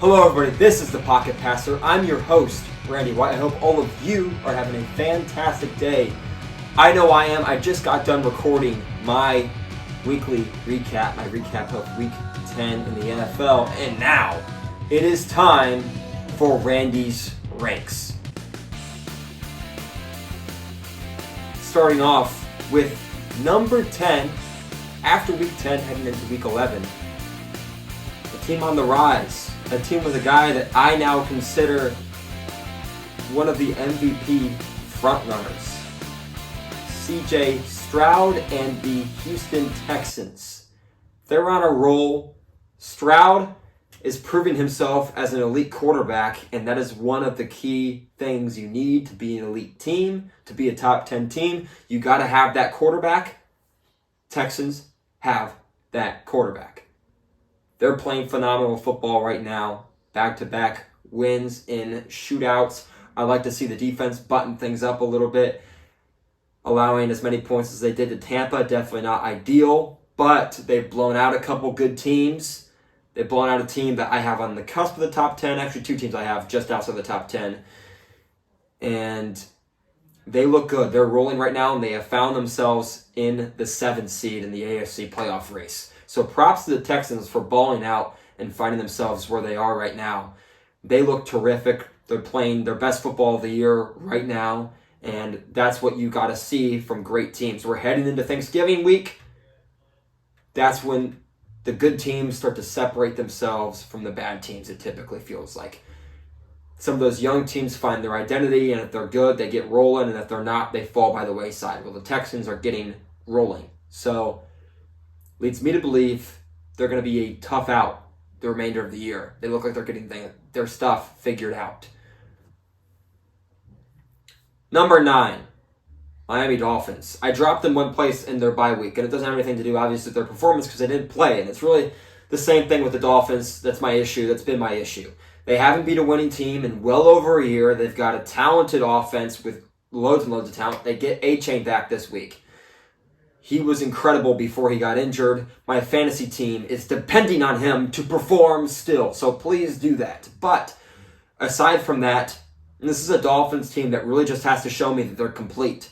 Hello everybody, this is The Pocket Passer. I'm your host, Randy White. I hope all of you are having a fantastic day. I know I am. I just got done recording my weekly recap, my recap of Week 10 in the NFL, and now it is time for Randy's Ranks. Starting off with number 10, after Week 10 heading into Week 11, a team on the rise. A team with a guy that I now consider one of the MVP frontrunners. CJ Stroud and the Houston Texans. They're on a roll. Stroud is proving himself as an elite quarterback, and that is one of the key things you need to be an elite team, to be a top 10 team. You got to have that quarterback. Texans have that quarterback. They're playing phenomenal football right now. Back-to-back wins in shootouts. I like to see the defense button things up a little bit. Allowing as many points as they did to Tampa, definitely not ideal. But they've blown out a couple good teams. They've blown out a team that I have on the cusp of the top 10. Actually, two teams I have just outside the top 10. And they look good. They're rolling right now, and they have found themselves in the 7th seed in the AFC playoff race. So props to the Texans for balling out and finding themselves where they are right now. They look terrific. They're playing their best football of the year right now, and that's what you got to see from great teams. We're heading into Thanksgiving week. That's when the good teams start to separate themselves from the bad teams, it typically feels like. Some of those young teams find their identity, and if they're good, they get rolling, and if they're not, they fall by the wayside. Well, the Texans are getting rolling. So leads me to believe they're going to be a tough out the remainder of the year. They look like they're getting their stuff figured out. Number 9, Miami Dolphins. I dropped them one place in their bye week, and it doesn't have anything to do, obviously, with their performance because they didn't play, and it's really the same thing with the Dolphins. That's my issue. That's been my issue. They haven't beat a winning team in well over a year. They've got a talented offense with loads and loads of talent. They get A-Chain back this week. He was incredible before he got injured. My fantasy team is depending on him to perform still, so please do that. But aside from that, this is a Dolphins team that really just has to show me that they're complete.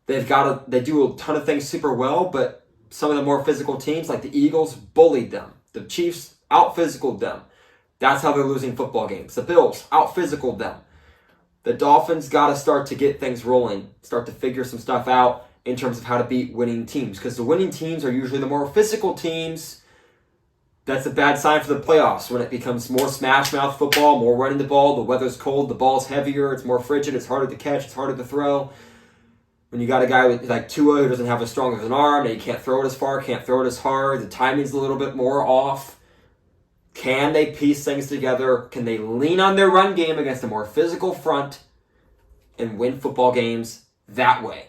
They do a ton of things super well, but some of the more physical teams, like the Eagles, bullied them. The Chiefs out-physicaled them. That's how they're losing football games. The Bills out-physicaled them. The Dolphins got to start to get things rolling, start to figure some stuff out in terms of how to beat winning teams. Because the winning teams are usually the more physical teams. That's a bad sign for the playoffs when it becomes more smash-mouth football, more running the ball, the weather's cold, the ball's heavier, it's more frigid, it's harder to catch, it's harder to throw. When you got a guy like Tua who doesn't have as strong of an arm, and he can't throw it as far, can't throw it as hard, the timing's a little bit more off. Can they piece things together? Can they lean on their run game against a more physical front and win football games that way?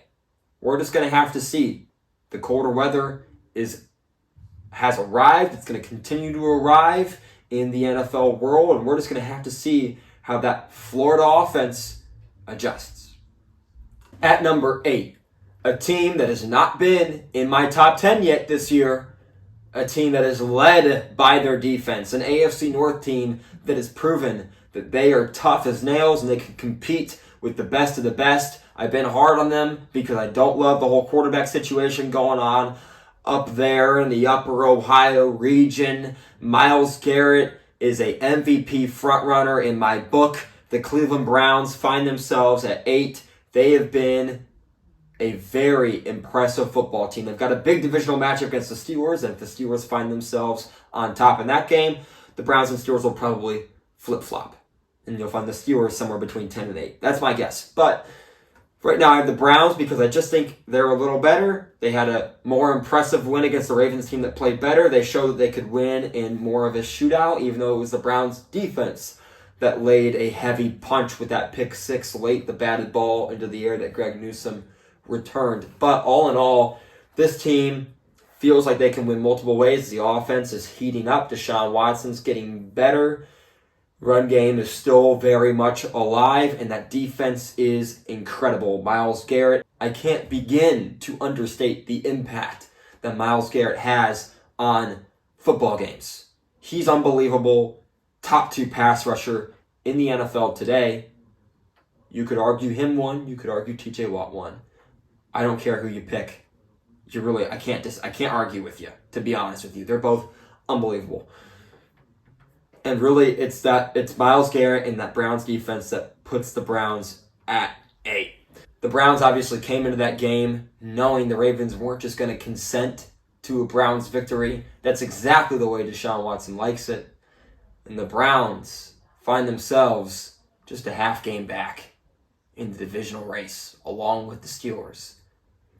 We're just going to have to see. The colder weather has arrived. It's going to continue to arrive in the NFL world, and we're just going to have to see how that Florida offense adjusts. At number 8, a team that has not been in my top 10 yet this year, a team that is led by their defense, an AFC North team that has proven that they are tough as nails and they can compete with the best of the best. I've been hard on them because I don't love the whole quarterback situation going on up there in the upper Ohio region. Myles Garrett is a MVP frontrunner in my book. The Cleveland Browns find themselves at 8. They have been a very impressive football team. They've got a big divisional matchup against the Steelers, and if the Steelers find themselves on top in that game, the Browns and Steelers will probably flip-flop. And you'll find the Steelers somewhere between 10 and 8. That's my guess. But right now I have the Browns because I just think they're a little better. They had a more impressive win against the Ravens team that played better. They showed that they could win in more of a shootout, even though it was the Browns' defense that laid a heavy punch with that pick 6 late, the batted ball into the air that Greg Newsome returned. But all in all, this team feels like they can win multiple ways. The offense is heating up. Deshaun Watson's getting better. Run game is still very much alive, and that defense is incredible. Myles Garrett, I can't begin to understate the impact that Myles Garrett has on football games. He's unbelievable. top 2 pass rusher in the NFL today. You could argue him one. You could argue TJ Watt one. I don't care who you pick. I can't argue with you, to be honest with you. They're both unbelievable. And really, it's Myles Garrett and that Browns defense that puts the Browns at 8. The Browns obviously came into that game knowing the Ravens weren't just going to consent to a Browns victory. That's exactly the way Deshaun Watson likes it. And the Browns find themselves just a half game back in the divisional race, along with the Steelers,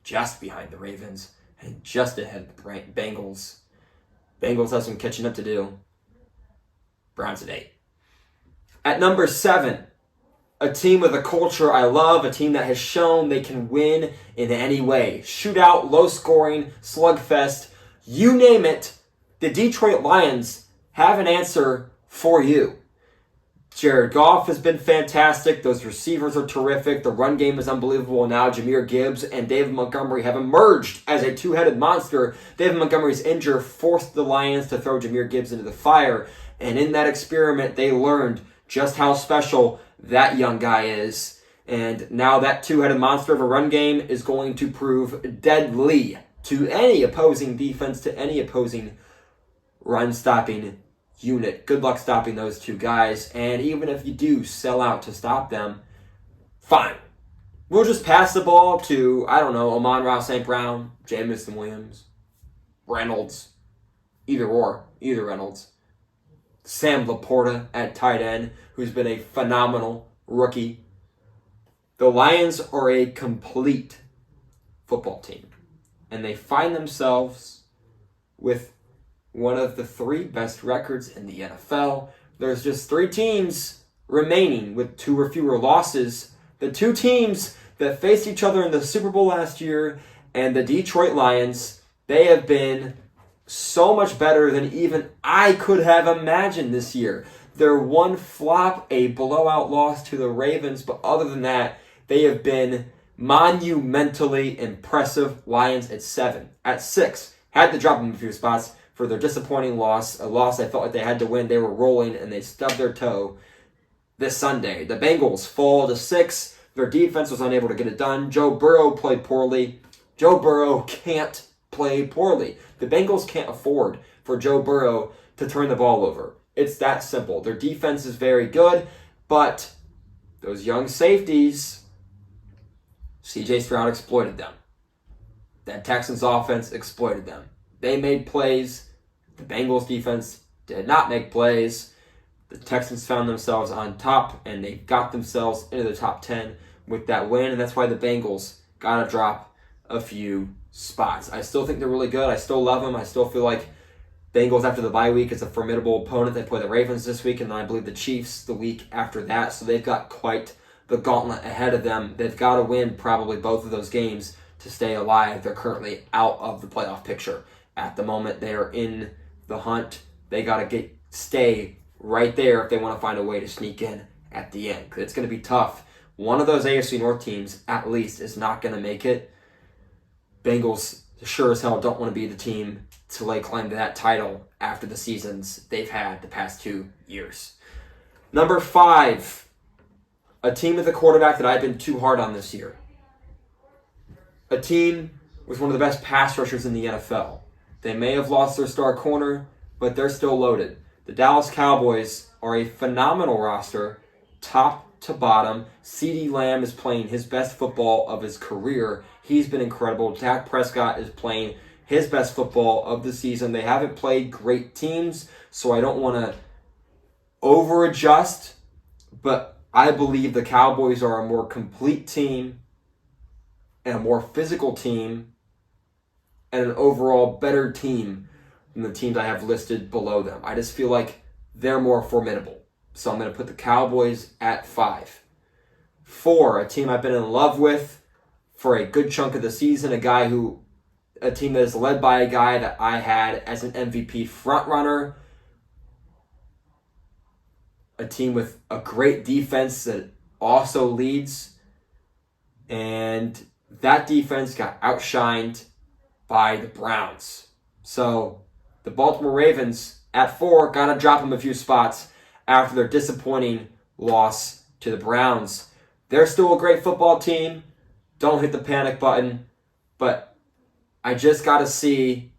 just behind the Ravens and just ahead of the Bengals. Bengals have some catching up to do. Browns at 8. At number 7, a team with a culture I love, a team that has shown they can win in any way. Shootout, low scoring, slugfest, you name it, the Detroit Lions have an answer for you. Jared Goff has been fantastic. Those receivers are terrific. The run game is unbelievable. Now Jahmyr Gibbs and David Montgomery have emerged as a two-headed monster. David Montgomery's injury forced the Lions to throw Jahmyr Gibbs into the fire. And in that experiment, they learned just how special that young guy is. And now that two-headed monster of a run game is going to prove deadly to any opposing defense, to any opposing run-stopping unit. Good luck stopping those two guys. And even if you do sell out to stop them, fine. We'll just pass the ball to, Amon-Ra St. Brown, Jameson Williams, Reynolds, either Reynolds. Sam Laporta at tight end, who's been a phenomenal rookie. The Lions are a complete football team. And they find themselves with one of the 3 best records in the NFL. There's just 3 teams remaining with 2 or fewer losses. The 2 teams that faced each other in the Super Bowl last year and the Detroit Lions, they have been so much better than even I could have imagined this year. Their one flop, a blowout loss to the Ravens, but other than that, they have been monumentally impressive. Lions at 7. At 6, had to drop them a few spots for their disappointing loss, a loss I felt like they had to win. They were rolling and they stubbed their toe this Sunday. The Bengals fall to 6. Their defense was unable to get it done. Joe Burrow played poorly. Joe Burrow can't play poorly. The Bengals can't afford for Joe Burrow to turn the ball over. It's that simple. Their defense is very good, but those young safeties, C.J. Stroud exploited them. That Texans offense exploited them. They made plays. The Bengals defense did not make plays. The Texans found themselves on top, and they got themselves into the top 10 with that win, and that's why the Bengals got to drop a few spots. I still think they're really good. I still love them. I still feel like Bengals after the bye week is a formidable opponent. They play the Ravens this week, and then I believe the Chiefs the week after that, so they've got quite the gauntlet ahead of them. They've got to win probably both of those games to stay alive. They're currently out of the playoff picture. At the moment, they are in the hunt. They got to stay right there if they want to find a way to sneak in at the end. It's going to be tough. One of those AFC North teams, at least, is not going to make it. Bengals sure as hell don't want to be the team to lay claim to that title after the seasons they've had the past 2 years. Number 5, a team with a quarterback that I've been too hard on this year. A team with one of the best pass rushers in the NFL. They may have lost their star corner, but they're still loaded. The Dallas Cowboys are a phenomenal roster, top to bottom. CeeDee Lamb is playing his best football of his career. He's been incredible. Dak Prescott is playing his best football of the season. They haven't played great teams, so I don't want to over-adjust, but I believe the Cowboys are a more complete team and a more physical team and an overall better team than the teams I have listed below them. I just feel like they're more formidable. So I'm going to put the Cowboys at 5. 4, a team I've been in love with for a good chunk of the season, a team that is led by a guy that I had as an MVP frontrunner, a team with a great defense that also leads, and that defense got outshined by the Browns. So the Baltimore Ravens at 4, gotta drop them a few spots. after their disappointing loss to the Browns. They're still a great football team. Don't hit the panic button. But I just got to see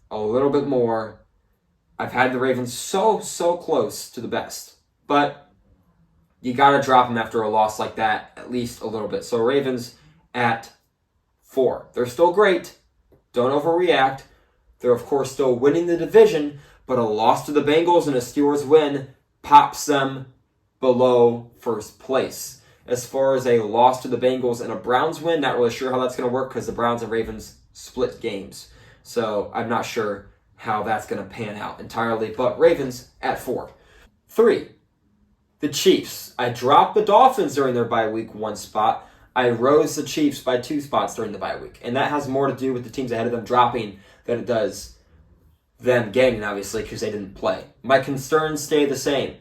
a little bit more. I've had the Ravens so close to the best. But you got to drop them after a loss like that, at least a little bit. So Ravens at 4. They're still great. Don't overreact. They're, of course, still winning the division, but a loss to the Bengals and a Steelers win pops them below first place. As far as a loss to the Bengals and a Browns win, not really sure how that's going to work because the Browns and Ravens split games. So I'm not sure how that's going to pan out entirely, but Ravens at 4. 3, the Chiefs. I dropped the Dolphins during their bye week 1 spot. I rose the Chiefs by 2 spots during the bye week. And that has more to do with the teams ahead of them dropping than it does them gaining, obviously, because they didn't play. My concerns stay the same.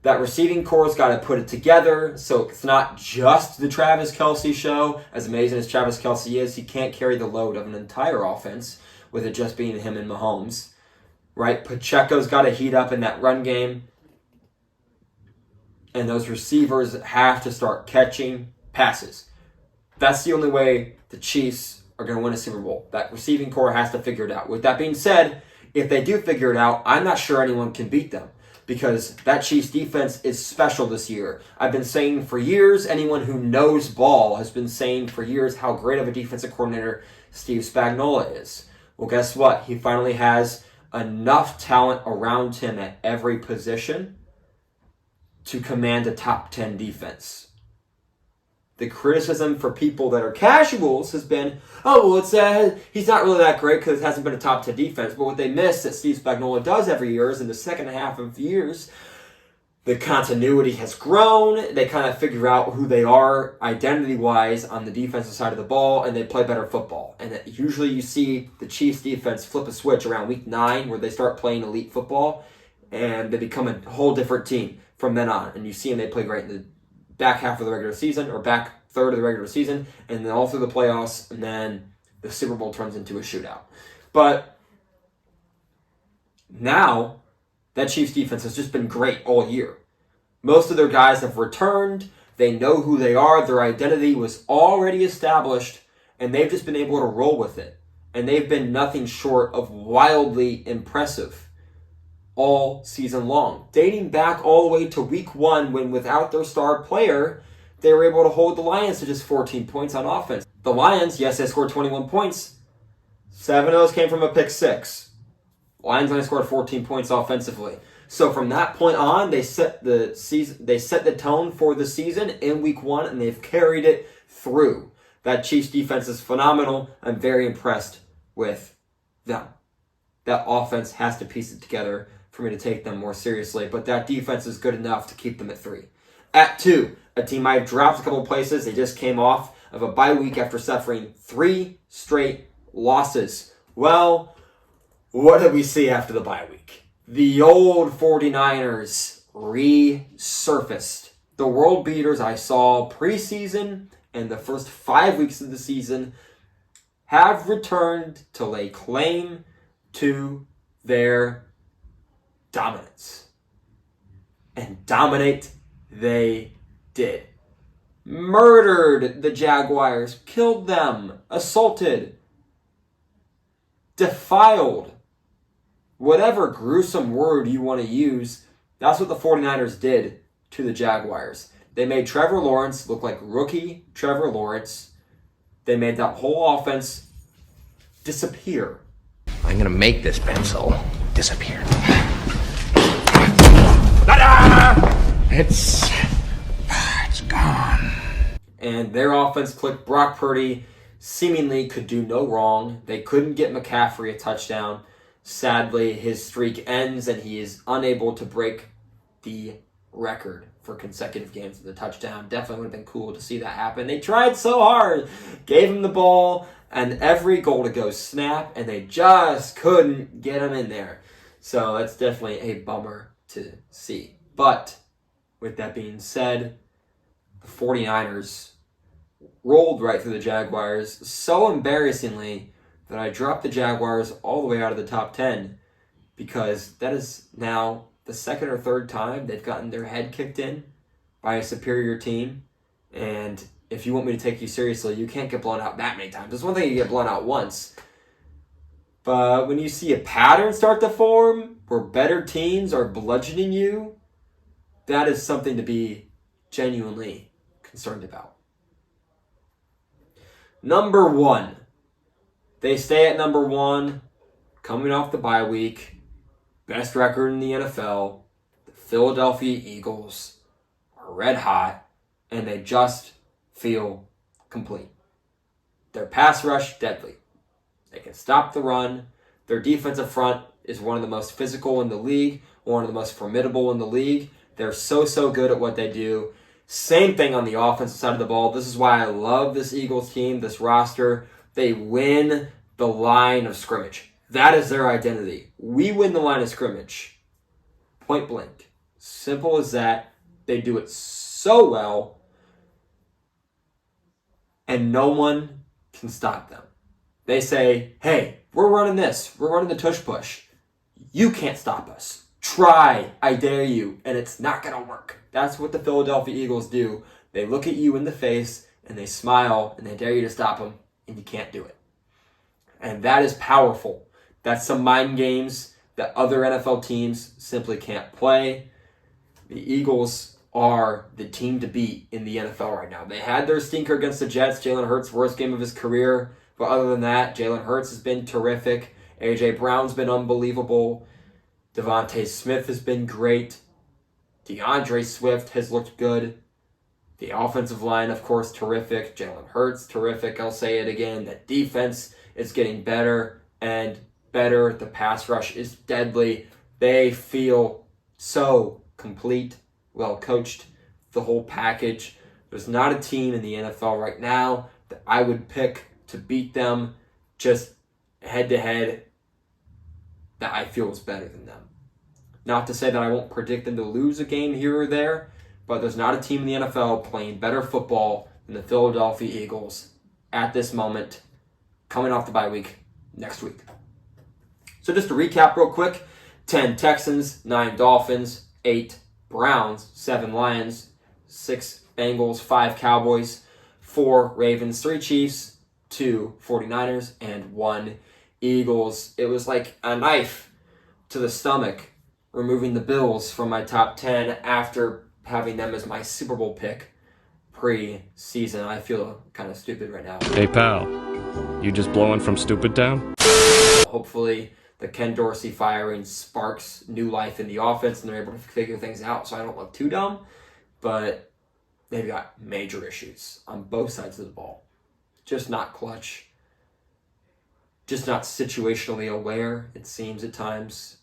That receiving core's got to put it together, so it's not just the Travis Kelce show. As amazing as Travis Kelce is, he can't carry the load of an entire offense with it just being him and Mahomes. Right? Pacheco's got to heat up in that run game. And those receivers have to start catching passes. That's the only way the Chiefs are going to win a Super Bowl. That receiving core has to figure it out. With that being said, if they do figure it out, I'm not sure anyone can beat them because that Chiefs defense is special this year. I've been saying for years, anyone who knows ball has been saying for years how great of a defensive coordinator Steve Spagnuolo is. Well, guess what? He finally has enough talent around him at every position to command a top 10 defense. The criticism for people that are casuals has been, he's not really that great because it hasn't been a top 10 defense. But what they miss that Steve Spagnuolo does every year is in the second half of years, the continuity has grown. They kind of figure out who they are identity-wise on the defensive side of the ball, and they play better football. And usually you see the Chiefs defense flip a switch around week 9 where they start playing elite football, and they become a whole different team from then on. And you see them, they play great in the back half of the regular season or back third of the regular season and then all through the playoffs, and then the Super Bowl turns into a shootout. But now that Chiefs defense has just been great all year. Most of their guys have returned. They know who they are. Their identity was already established, and they've just been able to roll with it. And they've been nothing short of wildly impressive all season long, dating back all the way to week 1 when without their star player, they were able to hold the Lions to just 14 points on offense. The Lions, yes, they scored 21 points. 7 of those came from a pick 6. Lions only scored 14 points offensively. So from that point on, they set the season. They set the tone for the season in week 1, and they've carried it through. That Chiefs defense is phenomenal. I'm very impressed with them. That offense has to piece it together for me to take them more seriously, but that defense is good enough to keep them at 3. At 2, a team I've dropped a couple of places. They just came off of a bye week after suffering 3 straight losses. Well, what did we see after the bye week? The old 49ers resurfaced. The world beaters I saw preseason and the first 5 weeks of the season have returned to lay claim to their dominance. And dominate they did. Murdered the Jaguars, killed them, assaulted, defiled. Whatever gruesome word you want to use, that's what the 49ers did to the Jaguars. They made Trevor Lawrence look like rookie Trevor Lawrence. They made that whole offense disappear. I'm going to make this pencil disappear. It's gone. And their offense clicked. Brock Purdy seemingly could do no wrong. They couldn't get McCaffrey a touchdown. Sadly, his streak ends and he is unable to break the record for consecutive games with a touchdown. Definitely would have been cool to see that happen. They tried so hard. Gave him the ball and every goal to go snap, and they just couldn't get him in there. So that's definitely a bummer to see. But with that being said, the 49ers rolled right through the Jaguars so embarrassingly that I dropped the Jaguars all the way out of the top 10 because that is now the second or third time they've gotten their head kicked in by a superior team. And if you want me to take you seriously, you can't get blown out that many times. It's one thing you get blown out once. But when you see a pattern start to form where better teams are bludgeoning you, that is something to be genuinely concerned about. Number 1. They stay at number 1, coming off the bye week. Best record in the NFL. The Philadelphia Eagles are red hot, and they just feel complete. Their pass rush, deadly. They can stop the run. Their defensive front is one of the most physical in the league, one of the most formidable in the league. They're so good at what they do. Same thing on the offensive side of the ball. This is why I love this Eagles team, this roster. They win the line of scrimmage. That is their identity. We win the line of scrimmage. Point blank. Simple as that. They do it so well, and no one can stop them. They say, hey, we're running this. We're running the tush push. You can't stop us. Try, I dare you, and it's not going to work. That's what the Philadelphia Eagles do. They look at you in the face, and they smile, and they dare you to stop them, and you can't do it. And that is powerful. That's some mind games that other NFL teams simply can't play. The Eagles are the team to beat in the NFL right now. They had their stinker against the Jets. Jalen Hurts' worst game of his career. But other than that, Jalen Hurts has been terrific. A.J. Brown's been unbelievable. Devontae Smith has been great. DeAndre Swift has looked good. The offensive line, of course, terrific. Jalen Hurts, terrific. I'll say it again. The defense is getting better and better. The pass rush is deadly. They feel so complete, well coached, the whole package. There's not a team in the NFL right now that I would pick to beat them just head to head that I feel is better than them. Not to say that I won't predict them to lose a game here or there, but there's not a team in the NFL playing better football than the Philadelphia Eagles at this moment, coming off the bye week next week. So just to recap real quick, 10 Texans, 9 Dolphins, 8 Browns, 7 Lions, 6 Bengals, 5 Cowboys, 4 Ravens, 3 Chiefs, 2 49ers, and 1 Eagles. It was like a knife to the stomach, removing the Bills from my top 10 after having them as my Super Bowl pick pre-season. I feel kind of stupid right now. Hey pal, you just blowing from stupid town? Hopefully the Ken Dorsey firing sparks new life in the offense and they're able to figure things out so I don't look too dumb. But they've got major issues on both sides of the ball. Just not clutch. Just not situationally aware, it seems at times.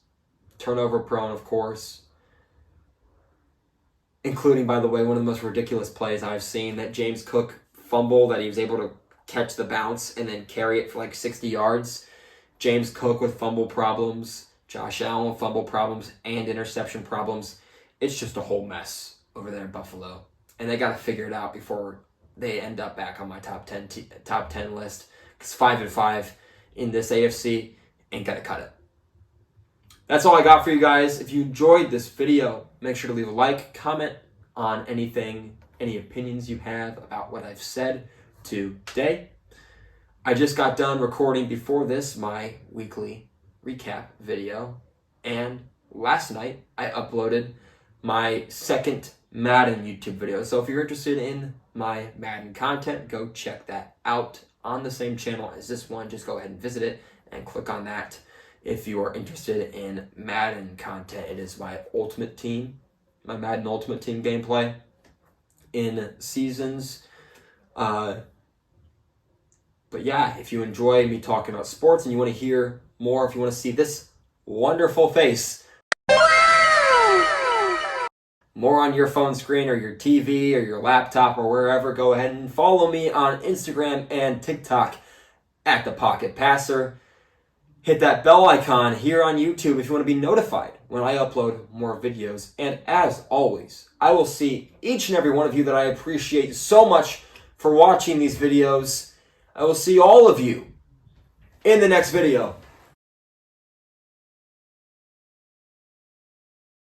Turnover prone, of course. Including, by the way, one of the most ridiculous plays I've seen, that James Cook fumble that he was able to catch the bounce and then carry it for like 60 yards. James Cook with fumble problems, Josh Allen with fumble problems, and interception problems. It's just a whole mess over there in Buffalo. And they got to figure it out before they end up back on my top 10 list. Because 5-5 in this AFC ain't going to cut it. That's all I got for you guys. If you enjoyed this video, make sure to leave a like, comment on anything, any opinions you have about what I've said today. I just got done recording before this my weekly recap video, and last night I uploaded my second Madden YouTube video. So if you're interested in my Madden content, go check that out on the same channel as this one. Just go ahead and visit it and click on that. If you are interested in Madden content, it is my Ultimate Team, my Madden Ultimate Team gameplay in seasons. But yeah, if you enjoy me talking about sports and you want to hear more, if you want to see this wonderful face more on your phone screen or your TV or your laptop or wherever, go ahead and follow me on Instagram and TikTok at The Pocket Passer. Hit that bell icon here on YouTube if you want to be notified when I upload more videos. And as always, I will see each and every one of you that I appreciate so much for watching these videos. I will see all of you in the next video.